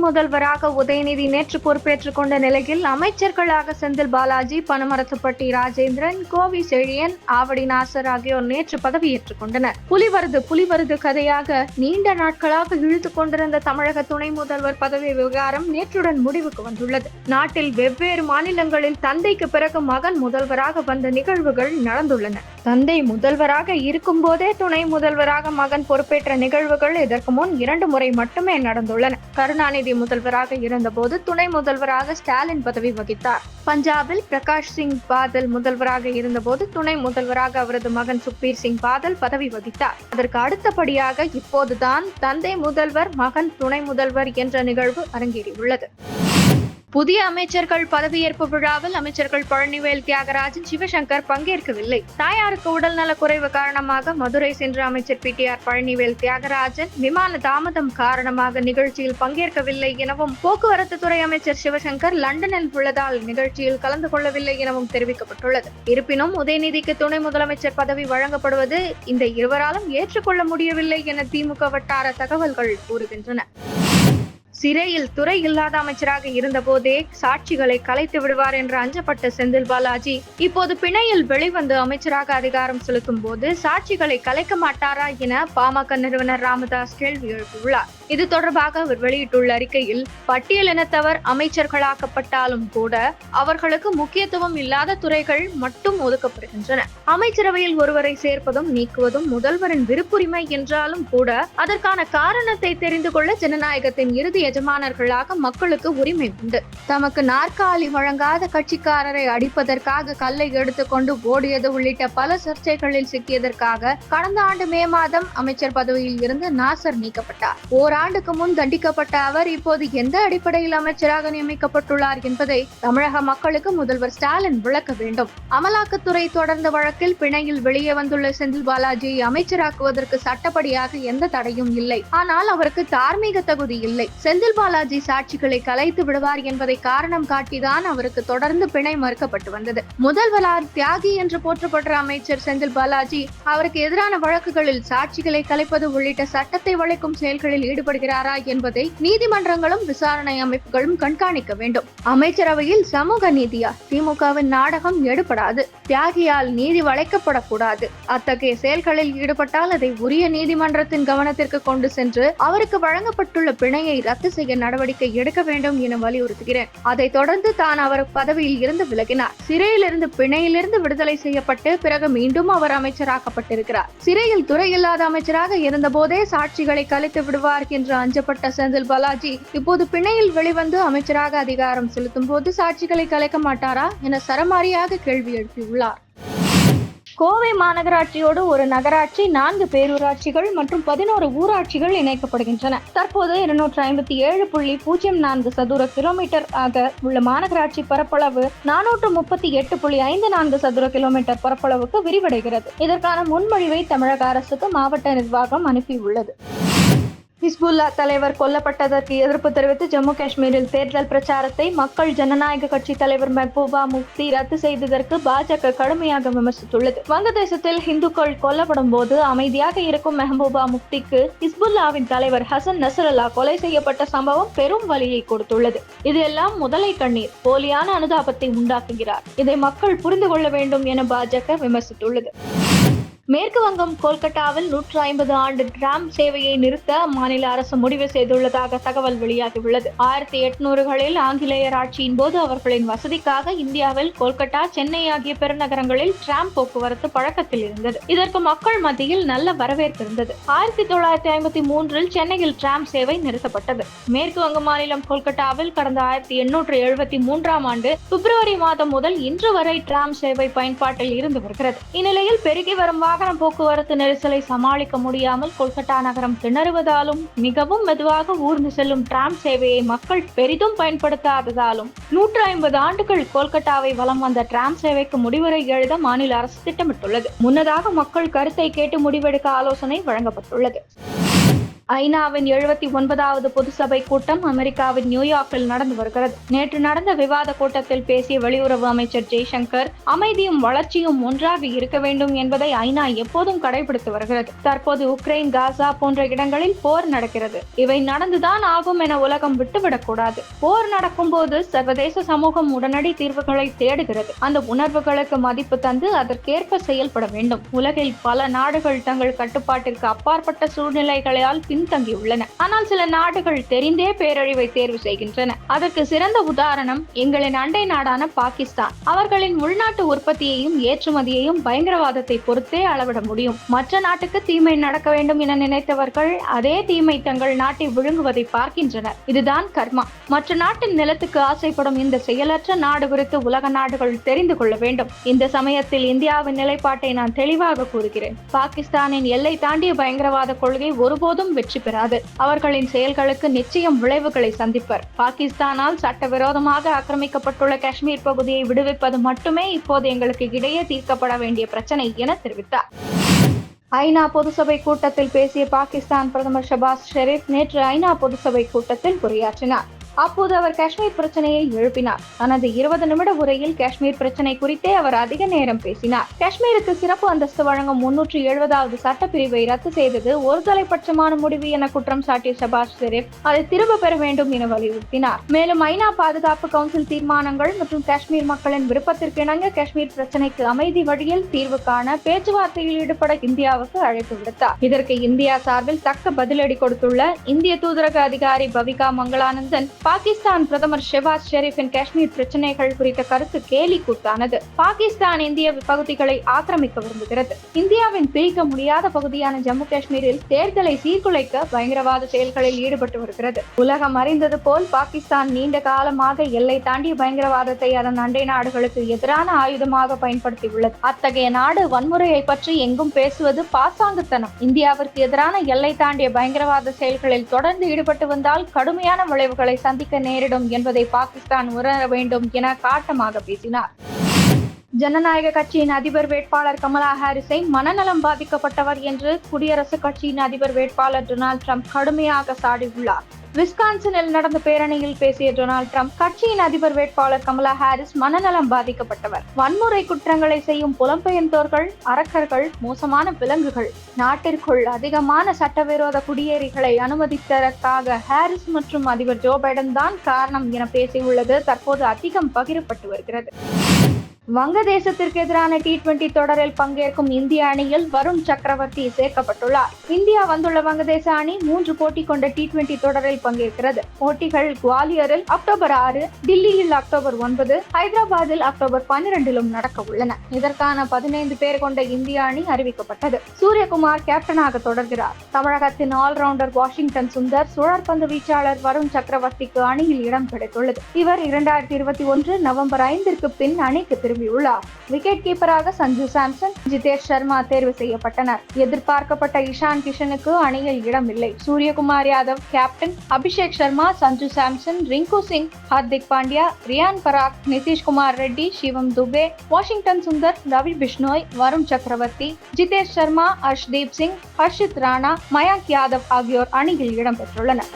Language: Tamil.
முதல்வராக உதயநிதி நேற்று பொறுப்பேற்றுக் கொண்ட நிலையில் அமைச்சர்களாக செந்தில் பாலாஜி, பனமரத்துப்பட்டி ராஜேந்திரன், கோவி செழியன், ஆவடி நாசர் ஆகியோர் நேற்று பதவியேற்றுக் கொண்டனர். புலிவருது கதையாக நீண்ட நாட்களாக இழுத்துக் கொண்டிருந்த தமிழக துணை முதல்வர் பதவி விவகாரம் நேற்றுடன் முடிவுக்கு வந்துள்ளது. நாட்டில் வெவ்வேறு மாநிலங்களில் தந்தைக்கு பிறகு மகன் முதல்வராக வந்த நிகழ்வுகள் நடந்துள்ளன. தந்தை முதல்வராக இருக்கும் போதே துணை முதல்வராக மகன் பொறுப்பேற்ற நிகழ்வுகள் இதற்கு முன் 2 முறை மட்டுமே நடந்துள்ளன. கருணாநிதி முதல்வராக இருந்தபோது துணை முதல்வராக ஸ்டாலின் பதவி வகித்தார். பஞ்சாபில் பிரகாஷ் சிங் பாதல் முதல்வராக இருந்தபோது துணை முதல்வராக அவரது மகன் சுக்பீர் சிங் பாதல் பதவி வகித்தார். அதற்கு அடுத்தபடியாக இப்போதுதான் தந்தை முதல்வர், மகன் துணை முதல்வர் என்ற நிகழ்வு அரங்கேறியுள்ளது. புதிய அமைச்சர்கள் பதவியேற்பு விழாவில் அமைச்சர்கள் பழனிவேல் தியாகராஜன், சிவசங்கர் பங்கேற்கவில்லை. தாயாருக்கு உடல்நலக் குறைவு காரணமாக மதுரை சென்ற அமைச்சர் PTR பழனிவேல் தியாகராஜன் விமான தாமதம் காரணமாக நிகழ்ச்சியில் பங்கேற்கவில்லை எனவும், போக்குவரத்து துறை அமைச்சர் சிவசங்கர் லண்டனில் உள்ளதால் நிகழ்ச்சியில் கலந்து கொள்ளவில்லை எனவும் தெரிவிக்கப்பட்டுள்ளது. இருப்பினும் உதயநிதிக்கு துணை முதலமைச்சர் பதவி வழங்கப்படுவது இந்த இருவராலும் ஏற்றுக்கொள்ள முடியவில்லை என திமுக வட்டார தகவல்கள் கூறுகின்றன. சிறையில் துறை இல்லாத அமைச்சராக இருந்தபோதே சாட்சிகளை கலைத்து விடுவார் என்று அஞ்சப்பட்ட செந்தில் பாலாஜி இப்போது பிணையில் வெளிவந்து அமைச்சராக அதிகாரம் செலுத்தும் போது சாட்சிகளை கலைக்க மாட்டாரா என பாமக நிறுவனர் ராமதாஸ் கேள்வி எழுப்பியுள்ளார். இது தொடர்பாக அவர் வெளியிட்டுள்ள அறிக்கையில், பட்டியலினத்தவர் அமைச்சர்களாக்கப்பட்டாலும் கூட அவர்களுக்கு முக்கியத்துவம் இல்லாத துறைகள் மட்டும் ஒதுக்கப்படுகின்றன. அமைச்சரவையில் ஒருவரை சேர்ப்பதும் நீக்குவதும் முதல்வரின் விருப்புரிமை என்றாலும் கூட அதற்கான காரணத்தை தெரிந்து கொள்ள ஜனநாயகத்தின் இறுதி எஜமானர்களாக மக்களுக்கு உரிமை உண்டு. தமக்கு நாற்காலி வழங்காத கட்சிக்காரரை அடிப்பதற்காக கல்லை எடுத்துக்கொண்டு ஓடியது உள்ளிட்ட பல சர்ச்சைகளில் சிக்கியதற்காக கடந்த ஆண்டு மே மாதம் அமைச்சர் பதவியில் இருந்து நாசர் நீக்கப்பட்டார். ஓராண்டுக்கு முன் தண்டிக்கப்பட்ட அவர் இப்போது எந்த அடிப்படையில் அமைச்சராக நியமிக்கப்பட்டுள்ளார் என்பதை தமிழக மக்களுக்கு முதல்வர் ஸ்டாலின் விளக்க வேண்டும். அமலாக்கத்துறை தொடர்ந்த வழக்கில் பிணையில் வெளியே வந்துள்ள செந்தில் பாலாஜியை அமைச்சராக்குவதற்கு சட்டப்படியாக எந்த தடையும் இல்லை. ஆனால் அவருக்கு தார்மீக தகுதி இல்லை. செந்தில் பாலாஜி சாட்சிகளை கலைத்து விடுவார் என்பதை காரணம் காட்டிதான் அவருக்கு தொடர்ந்து பிணை மறுக்கப்பட்டு வந்தது. முதல்வரால் தியாகி என்று போற்றப்படுற அமைச்சர் செந்தில் பாலாஜி அவருக்கு எதிரான வழக்குகளில் சாட்சிகளை கலைப்பது உள்ளிட்ட சட்டத்தை வளைக்கும் செயல்களில் ஈடுபடுகிறாரா என்பதை நீதிமன்றங்களும் விசாரணை அமைப்புகளும் கண்காணிக்க வேண்டும். அமைச்சரவையில் சமூக நீதியா? திமுகவின் நாடகம் எடுபடாது. தியாகியால் நீதி வளைக்கப்படக்கூடாது. அத்தகைய செயல்களில் ஈடுபட்டால் அதை உரிய நீதிமன்றத்தின் கவனத்திற்கு கொண்டு சென்று அவருக்கு வழங்கப்பட்டுள்ள பிணையை ரத்து செய்ய நடவடிக்கை எடுக்க வேண்டும் என வலியுறுத்துகிறேன். அதைத் தொடர்ந்து தான் அவர் பதவியில் இருந்து விலகினார். சிறையிலிருந்து பிணையிலிருந்து விடுதலை செய்யப்பட்டு பிறகு மீண்டும் அவர் அமைச்சராக்கப்பட்டிருக்கிறார். சிறையில் துறை இல்லாத அமைச்சராக இருந்த போதே சாட்சிகளை கலைத்து விடுவார் என்று அஞ்சப்பட்ட செந்தில் பாலாஜி இப்போது பிணையில் வெளிவந்து அமைச்சராக அதிகாரம் செலுத்தும் போது சாட்சிகளை கலைக்க மாட்டாரா என சரமாரியாக கேள்வி எழுப்பியுள்ளார். கோவை மாநகராட்சியோடு ஒரு நகராட்சி, 4 பேரூராட்சிகள் மற்றும் 11 ஊராட்சிகள் இணைக்கப்படுகின்றன. தற்போது 257.04 சதுர கிலோமீட்டர் ஆக உள்ள மாநகராட்சி பரப்பளவு 438.54 சதுர கிலோமீட்டர் பரப்பளவுக்கு விரிவடைகிறது. இதற்கான முன்மொழிவை தமிழக அரசுக்கு மாவட்ட நிர்வாகம் அனுப்பியுள்ளது. ஹிஸ்புல்லா தலைவர் கொல்லப்பட்டதற்கு எதிர்ப்பு தெரிவித்து ஜம்மு காஷ்மீரில் தேர்தல் பிரச்சாரத்தை மக்கள் ஜனநாயக கட்சி தலைவர் மெஹபூபா முஃப்தி ரத்து செய்ததற்கு பாஜக கடுமையாக விமர்சித்துள்ளது. வங்கதேசத்தில் இந்துக்கள் கொல்லப்படும் போது அமைதியாக இருக்கும் மெஹபூபா முஃப்திக்கு ஹிஸ்புல்லாவின் தலைவர் ஹசன் நஸ்ரல்லா கொலை செய்யப்பட்ட சம்பவம் பெரும் வலியை கொடுத்துள்ளது. இதெல்லாம் முதலை கண்ணீர், போலியான அனுதாபத்தை உண்டாக்குகிறார். இதை மக்கள் புரிந்து கொள்ள வேண்டும் என பாஜக விமர்சித்துள்ளது. மேற்கு வங்கம் கொல்கட்டாவில் 150 ஆண்டு டிராம் சேவையை நிறுத்த மாநில அரசு முடிவு செய்துள்ளதாக தகவல் வெளியாகியுள்ளது. 1800களில் ஆங்கிலேயர் ஆட்சியின் போது அவர்களின் வசதிக்காக இந்தியாவில் கொல்கட்டா, சென்னை ஆகிய பெருநகரங்களில் டிராம் போக்குவரத்து பழக்கத்தில் இருந்தது. இதற்கு மக்கள் மத்தியில் நல்ல வரவேற்பு இருந்தது. 1953இல் சென்னையில் டிராம் சேவை நிறுத்தப்பட்டது. மேற்கு வங்க மாநிலம் கொல்கட்டாவில் கடந்த 1873ஆம் ஆண்டு பிப்ரவரி மாதம் முதல் இன்று வரை டிராம் சேவை பயன்பாட்டில் இருந்து வருகிறது. இந்நிலையில் பெருகி வரும் வாகன போக்குவரத்து நெரிசலை சமாளிக்க முடியாமல் கொல்கட்டா நகரம் திணறுவதாலும் மிகவும் மெதுவாக ஊர்ந்து செல்லும் டிராம் சேவையை மக்கள் பெரிதும் பயன்படுத்தாததாலும் 150 ஆண்டுகள் கொல்கட்டாவை வலம் வந்த டிராம் சேவைக்கு முடிவுரை எழுத மாநில அரசு திட்டமிட்டுள்ளது. முன்னதாக மக்கள் கருத்தை கேட்டு முடிவெடுக்க ஆலோசனை வழங்கப்பட்டுள்ளது. ஐநாவின் 79வது பொதுசபை கூட்டம் அமெரிக்காவின் நியூயார்க்கில் நடந்து வருகிறது. நேற்று நடந்த விவாத கூட்டத்தில் பேசிய வெளியுறவு அமைச்சர் ஜெய்சங்கர், அமைதியும் வளர்ச்சியும் ஒன்றாக இருக்க வேண்டும் என்பதை ஐநா எப்போதும் கடைபிடித்து வருகிறது. தற்போது உக்ரைன், காசா போன்ற இடங்களில் போர் நடக்கிறது. இவை நடந்துதான் ஆகும் என உலகம் விட்டுவிடக்கூடாது. போர் நடக்கும் போது சர்வதேச சமூகம் உடனடி தீர்வுகளை தேடுகிறது. அந்த உணர்வுகளுக்கு மதிப்பு தந்து அதற்கேற்ப செயல்பட வேண்டும். உலகில் பல நாடுகள் தங்கள் கட்டுப்பாட்டிற்கு அப்பாற்பட்ட சூழ்நிலைகளால் பின்தங்கியுள்ளன. ஆனால் சில நாடுகள் தெரிந்தே பேரழிவை தேர்வு செய்கின்றன. அதற்கு சிறந்த உதாரணம் எங்களின் அண்டை நாடான பாகிஸ்தான். அவர்களின் உள்நாட்டு உற்பத்தியையும் ஏற்றுமதியையும் பயங்கரவாதத்தை பொறுத்தே அளவிட முடியும். மற்ற நாட்டுக்கு தீமை நடக்க வேண்டும் என நினைத்தவர்கள் அதே தீமை தங்கள் நாட்டை விழுங்குவதை பார்க்கின்றனர். இதுதான் கர்மா. மற்ற நாட்டின் நிலத்துக்கு ஆசைப்படும் இந்த செயலற்ற நாடு குறித்து உலக நாடுகள் தெரிந்து கொள்ள வேண்டும். இந்த சமயத்தில் இந்தியாவின் நிலைப்பாட்டை நான் தெளிவாக கூறுகிறேன். பாகிஸ்தானின் எல்லை தாண்டிய பயங்கரவாத கொள்கை ஒருபோதும் வெற்றி பெறாது. அவர்களின் செயல்களுக்கு நிச்சயம் விளைவுகளை சந்திப்பர். பாகிஸ்தானால் சட்டவிரோதமாக ஆக்கிரமிக்கப்பட்டுள்ள காஷ்மீர் பகுதியை விடுவிப்பது மட்டுமே இப்போது எங்களுக்கு இடையே தீர்க்கப்பட வேண்டிய பிரச்சனை என தெரிவித்தார். ஐநா பொதுசபை கூட்டத்தில் பேசிய பாகிஸ்தான் பிரதமர் ஷபாஸ் ஷெரீப் நேற்று ஐநா பொதுசபை கூட்டத்தில் உரையாற்றினார். அப்போது அவர் காஷ்மீர் பிரச்சனையை எழுப்பினார். தனது 20 நிமிட உரையில் காஷ்மீர் பிரச்சனை குறித்தே அவர் அதிக நேரம் பேசினார். காஷ்மீருக்கு சிறப்பு அந்தஸ்து வழங்கும் 370வது சட்டப்பிரிவை ரத்து செய்தது ஒருதலைப்பட்சமான முடிவு என குற்றம் சாட்டிய ஷபாஸ் ஷெரீப் அதை திரும்ப பெற வேண்டும் என வலியுறுத்தினார். மேலும் ஐநா பாதுகாப்பு கவுன்சில் தீர்மானங்கள் மற்றும் காஷ்மீர் மக்களின் விருப்பத்திற்கு இணங்க காஷ்மீர் பிரச்சனைக்கு அமைதி வழியில் தீர்வு காண பேச்சுவார்த்தையில் ஈடுபட இந்தியாவுக்கு அழைப்பு விடுத்தார். இதற்கு இந்தியா சார்பில் தக்க பதிலடி கொடுத்துள்ள இந்திய தூதரக அதிகாரி பவிகா மங்களானந்தன், பாகிஸ்தான் பிரதமர் ஷெபாஸ் ஷெரீப்பின் காஷ்மீர் பிரச்சனைகள் குறித்த கருத்து கேலி கூத்தானது. பாகிஸ்தான் இந்திய பகுதிகளை ஆக்கிரமிக்க விரும்புகிறது. இந்தியாவின் பிரிக்க முடியாத பகுதியான ஜம்மு காஷ்மீரில் தேர்தலை சீர்குலைக்க பயங்கரவாத செயல்களில் ஈடுபட்டு வருகிறது. உலகம் அறிந்தது போல் பாகிஸ்தான் நீண்ட காலமாக எல்லை தாண்டிய பயங்கரவாதத்தை அதன் அண்டை நாடுகளுக்கு எதிரான ஆயுதமாக பயன்படுத்தியுள்ளது. அத்தகைய நாடு வன்முறையை பற்றி எங்கும் பேசுவது பாசாங்குத்தனம். இந்தியாவிற்கு எதிரான எல்லை தாண்டிய பயங்கரவாத செயல்களில் தொடர்ந்து ஈடுபட்டு வந்தால் கடுமையான விளைவுகளை சந்திக்க நேரிடும் என்பதை பாகிஸ்தான் உணர வேண்டும் என காட்டமாக பேசினார். ஜனநாயக கட்சியின் அதிபர் வேட்பாளர் கமலா ஹாரிஸை மனநலம் பாதிக்கப்பட்டவர் என்று குடியரசுக் கட்சியின் அதிபர் வேட்பாளர் டொனால்ட் ட்ரம்ப் கடுமையாக சாடியுள்ளார். விஸ்கான்சனில் நடந்த பேரணியில் பேசிய டொனால்ட் ட்ரம்ப், கட்சியின் அதிபர் வேட்பாளர் கமலா ஹாரிஸ் மனநலம் பாதிக்கப்பட்டவர். வன்முறை குற்றங்களை செய்யும் புலம்பெயர்ந்தோர்கள், அரக்கர்கள், மோசமான விலங்குகள். நாட்டிற்குள் அதிகமான சட்டவிரோத குடியேறிகளை அனுமதித்ததற்காக ஹாரிஸ் மற்றும் அதிபர் ஜோ பைடன் தான் காரணம் என பேசியுள்ளது தற்போது அதிகம் பகிரப்பட்டு வருகிறது. வங்கதேசத்திற்கு எதிரான T20 தொடரில் பங்கேற்கும் இந்திய அணியில் வருண் சக்கரவர்த்தி சேர்க்கப்பட்டுள்ளார். இந்தியா வந்துள்ள வங்கதேச அணி 3 போட்டி கொண்ட T20 தொடரில் பங்கேற்கிறது. போட்டிகள் குவாலியரில் அக்டோபர் 6, டில்லியில் அக்டோபர் 9, ஹைதராபாத்தில் அக்டோபர் 12 நடக்க உள்ளன. இதற்கான 15 பேர் கொண்ட இந்திய அணி அறிவிக்கப்பட்டது. சூரியகுமார் கேப்டனாக தொடர்கிறார். தமிழகத்தின் ஆல்ரவுண்டர் வாஷிங்டன் சுந்தர், சுழற்பந்து வீச்சாளர் வருண் சக்கரவர்த்திக்கு அணியில் இடம் கிடைத்துள்ளது. இவர் 2021 நவம்பர் 5 பின் அணிக்கு திரும்பியுள்ளார். விக்கெட் கீப்பராக சஞ்சு சாம்சன், ஜிதேஷ் சர்மா தேர்வு செய்யப்பட்டனர். எதிர்பார்க்கப்பட்ட இஷான் கிஷனுக்கு அணியில் இடம் இல்லை. சூரியகுமார் யாதவ் கேப்டன், அபிஷேக் சர்மா, சஞ்சு சாம்சன், ரிங்கு சிங், ஹார்திக் பாண்டியா, ரியான் பராக், நிதிஷ்குமார் ரெட்டி, சிவம் துபே, வாஷிங்டன் சுந்தர், ரவி பிஷ்னோய், வருண் சக்கரவர்த்தி, ஜிதேஷ் சர்மா, ஹர்ஷ்தீப் சிங், ஹர்ஷித் ராணா, மயாங்க் யாதவ் ஆகியோர் அணியில் இடம்பெற்றுள்ளனர்.